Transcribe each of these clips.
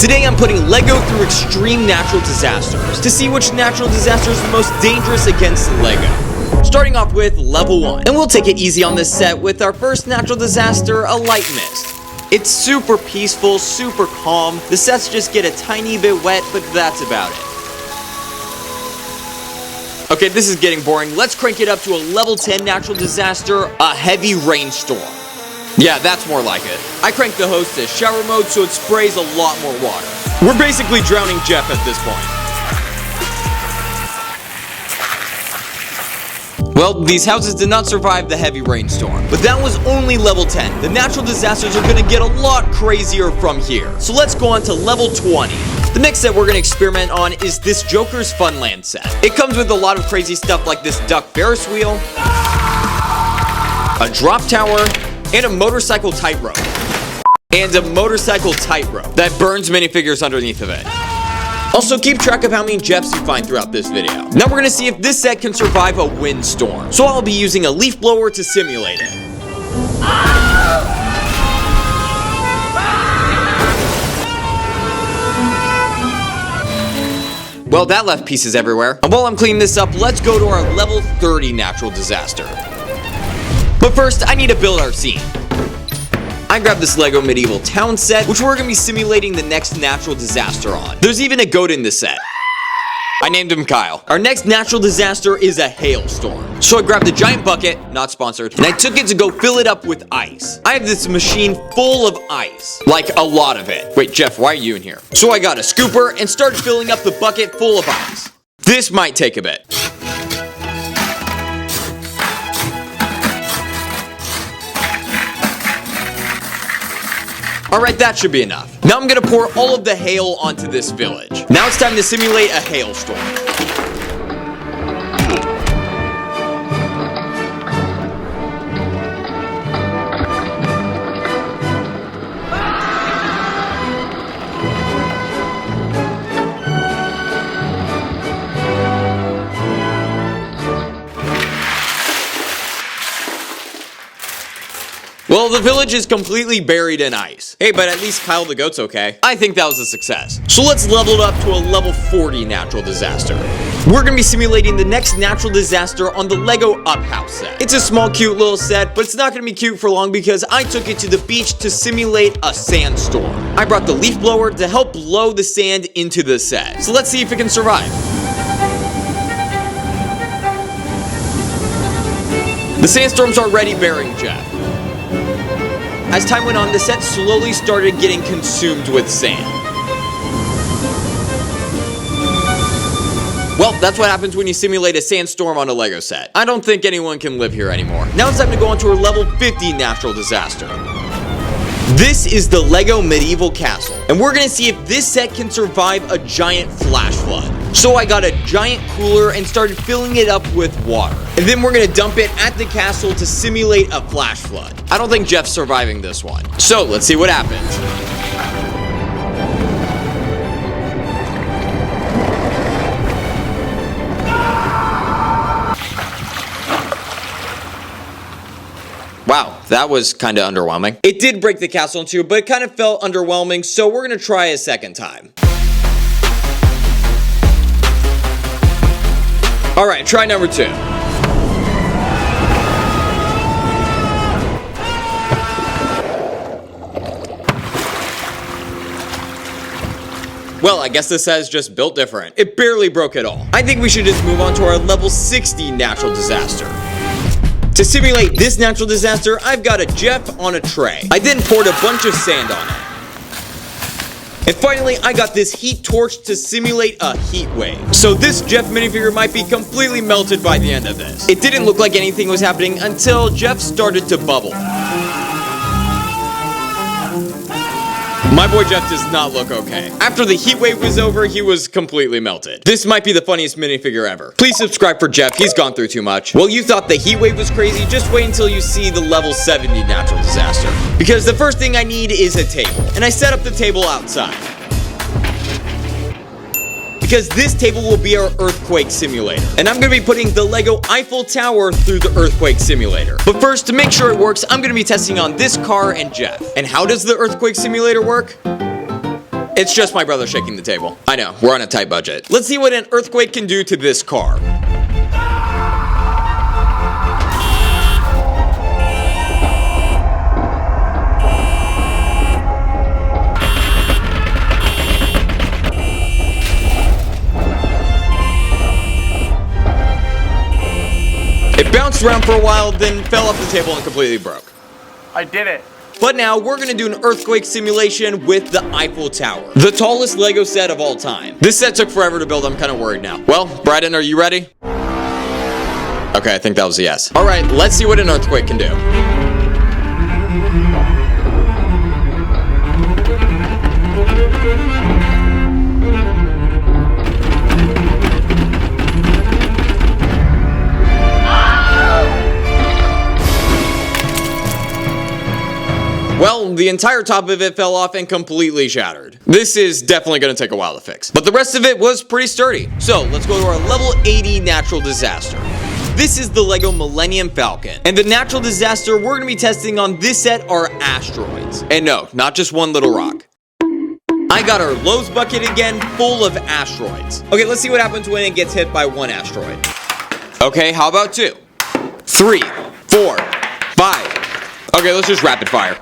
Today I'm putting LEGO through extreme natural disasters to see which natural disaster is the most dangerous against LEGO. Starting off with level 1. And we'll take it easy on this set with our first natural disaster, a light mist. It's super peaceful, super calm. The sets just get a tiny bit wet, but that's about it. Okay, this is getting boring. Let's crank it up to a level 10 natural disaster, a heavy rainstorm. Yeah, that's more like it. I cranked the hose to shower mode so it sprays a lot more water. We're basically drowning Jeff at this point. Well, these houses did not survive the heavy rainstorm, but that was only level 10. The natural disasters are gonna get a lot crazier from here. So let's go on to level 20. The next set we're gonna experiment on is this Joker's Funland set. It comes with a lot of crazy stuff like this duck Ferris wheel, a drop tower, and a motorcycle tightrope. That burns minifigures underneath of it. Also, keep track of how many Jeffs you find throughout this video. Now we're gonna see if this set can survive a windstorm. So I'll be using a leaf blower to simulate it. Well, that left pieces everywhere. And while I'm cleaning this up, let's go to our level 30 natural disaster. But first, I need to build our scene. I grabbed this LEGO medieval town set, which we're gonna be simulating the next natural disaster on. There's even a goat in this set. I named him Kyle. Our next natural disaster is a hailstorm. So I grabbed a giant bucket, not sponsored, and I took it to go fill it up with ice. I have this machine full of ice, like a lot of it. Wait, Jeff, why are you in here? So I got a scooper and started filling up the bucket full of ice. This might take a bit. Alright, that should be enough. Now I'm gonna pour all of the hail onto this village. Now it's time to simulate a hailstorm. Well, the village is completely buried in ice. Hey, but at least Kyle the goat's okay. I think that was a success. So let's level it up to a level 40 natural disaster. We're gonna be simulating the next natural disaster on the LEGO Up House set. It's a small, cute little set, but it's not gonna be cute for long because I took it to the beach to simulate a sandstorm. I brought the leaf blower to help blow the sand into the set. So let's see if it can survive. The sandstorm's already burying Jeff. As time went on, the set slowly started getting consumed with sand. Well, that's what happens when you simulate a sandstorm on a LEGO set. I don't think anyone can live here anymore. Now it's time to go on to our level 50 natural disaster. This is the LEGO medieval castle, and we're gonna see if this set can survive a giant flash flood. So I got a giant cooler and started filling it up with water. And then we're gonna dump it at the castle to simulate a flash flood. I don't think Jeff's surviving this one. So let's see what happens. Wow, that was kind of underwhelming. It did break the castle in two, but it kind of felt underwhelming, so we're gonna try a second time. Alright, try number 2. Well, I guess this set is just built different. It barely broke at all. I think we should just move on to our level 60 natural disaster. To simulate this natural disaster, I've got a Jeff on a tray. I then poured a bunch of sand on it. And finally, I got this heat torch to simulate a heat wave. So this Jeff minifigure might be completely melted by the end of this. It didn't look like anything was happening until Jeff started to bubble. My boy Jeff does not look okay. After the heat wave was over, he was completely melted. This might be the funniest minifigure ever. Please subscribe for Jeff, he's gone through too much. Well, you thought the heat wave was crazy, just wait until you see the level 70 natural disaster. Because the first thing I need is a table, and I set up the table outside. because this table will be our earthquake simulator. And I'm going to be putting the LEGO Eiffel Tower through the earthquake simulator. But first, to make sure it works, I'm going to be testing on this car and Jeff. And how does the earthquake simulator work? It's just my brother shaking the table. I know, we're on a tight budget. Let's see what an earthquake can do to this car. It bounced around for a while, then fell off the table and completely broke. I did it. But now we're gonna do an earthquake simulation with the Eiffel Tower, the tallest LEGO set of all time. This set took forever to build, I'm kind of worried now. Well, Bryden, are you ready? Okay, I think that was a yes. All right, let's see what an earthquake can do. Well, the entire top of it fell off and completely shattered. This is definitely going to take a while to fix. But the rest of it was pretty sturdy. So let's go to our level 80 natural disaster. This is the LEGO Millennium Falcon. And the natural disaster we're going to be testing on this set are asteroids. And no, not just one little rock. I got our Lowe's bucket again, full of asteroids. Okay, let's see what happens when it gets hit by one asteroid. Okay, how about 2, 3, 4, 5. Okay, let's just rapid fire.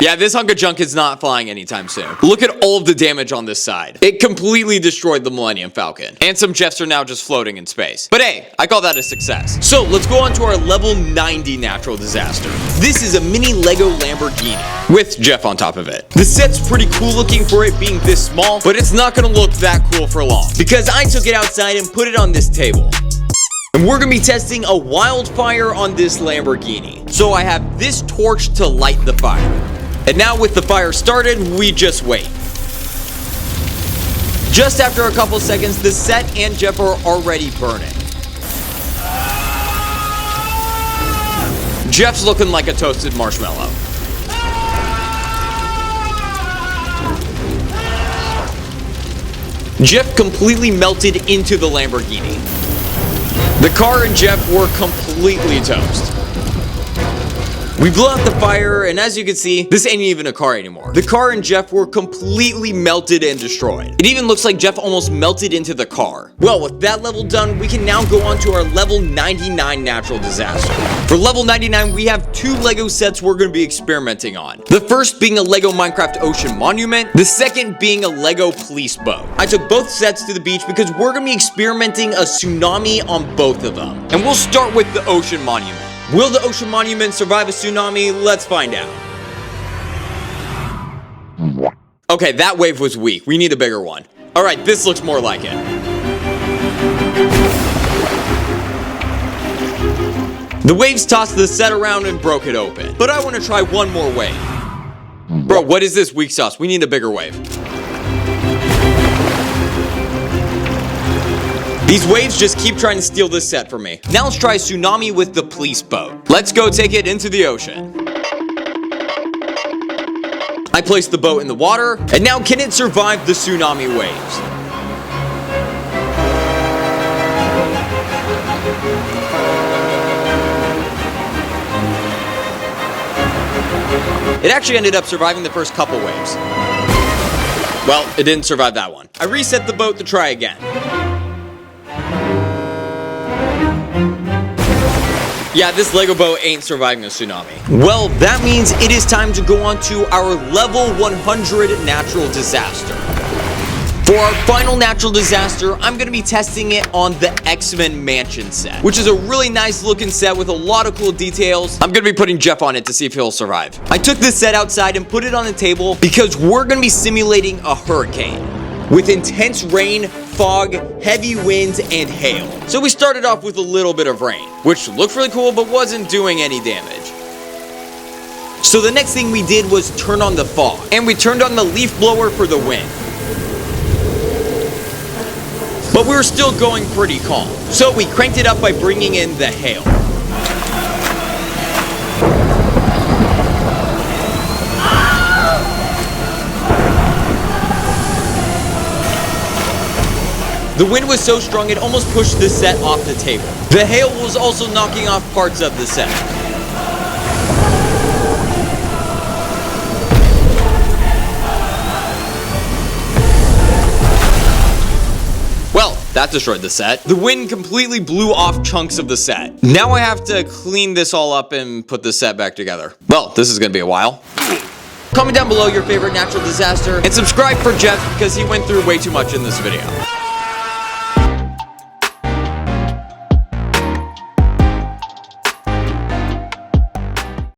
Yeah, this hunk of junk is not flying anytime soon. Look at all of the damage on this side. It completely destroyed the Millennium Falcon. And some Jeffs are now just floating in space. But hey, I call that a success. So let's go on to our level 90 natural disaster. This is a mini LEGO Lamborghini with Jeff on top of it. The set's pretty cool looking for it being this small, but it's not gonna look that cool for long because I took it outside and put it on this table. And we're gonna be testing a wildfire on this Lamborghini. So I have this torch to light the fire. And now with the fire started, we just wait. Just after a couple seconds, the set and Jeff are already burning. Jeff's looking like a toasted marshmallow. Jeff completely melted into the Lamborghini. The car and Jeff were completely toast. We blew out the fire, and as you can see, this ain't even a car anymore. The car and Jeff were completely melted and destroyed. It even looks like Jeff almost melted into the car. Well, with that level done, we can now go on to our level 99 natural disaster. For level 99, we have 2 LEGO sets we're going to be experimenting on. The first being a LEGO Minecraft Ocean Monument, the second being a LEGO Police Boat. I took both sets to the beach because we're going to be experimenting a tsunami on both of them. And we'll start with the Ocean Monument. Will the Ocean Monument survive a tsunami? Let's find out. Okay, that wave was weak. We need a bigger one. All right, this looks more like it. The waves tossed the set around and broke it open. But I want to try one more wave. Bro, what is this weak sauce? We need a bigger wave. These waves just keep trying to steal this set from me. Now let's try Tsunami with the police boat. Let's go take it into the ocean. I placed the boat in the water, and now can it survive the tsunami waves? It actually ended up surviving the first couple waves. Well, it didn't survive that one. I reset the boat to try again. Yeah, this LEGO boat ain't surviving a tsunami. Well, that means it is time to go on to our level 100 natural disaster. For our final natural disaster, I'm going to be testing it on the X-Men Mansion set, which is a really nice looking set with a lot of cool details. I'm going to be putting Jeff on it to see if he'll survive. I took this set outside and put it on the table because we're going to be simulating a hurricane with intense rain, fog, heavy winds, and hail. So we started off with a little bit of rain, which looked really cool but wasn't doing any damage. So the next thing we did was turn on the fog, and we turned on the leaf blower for the wind. But we were still going pretty calm, so we cranked it up by bringing in the hail. The wind was so strong it almost pushed the set off the table. The hail was also knocking off parts of the set. Well, that destroyed the set. The wind completely blew off chunks of the set. Now I have to clean this all up and put the set back together. Well, this is gonna be a while. Comment down below your favorite natural disaster and subscribe for Jeff because he went through way too much in this video.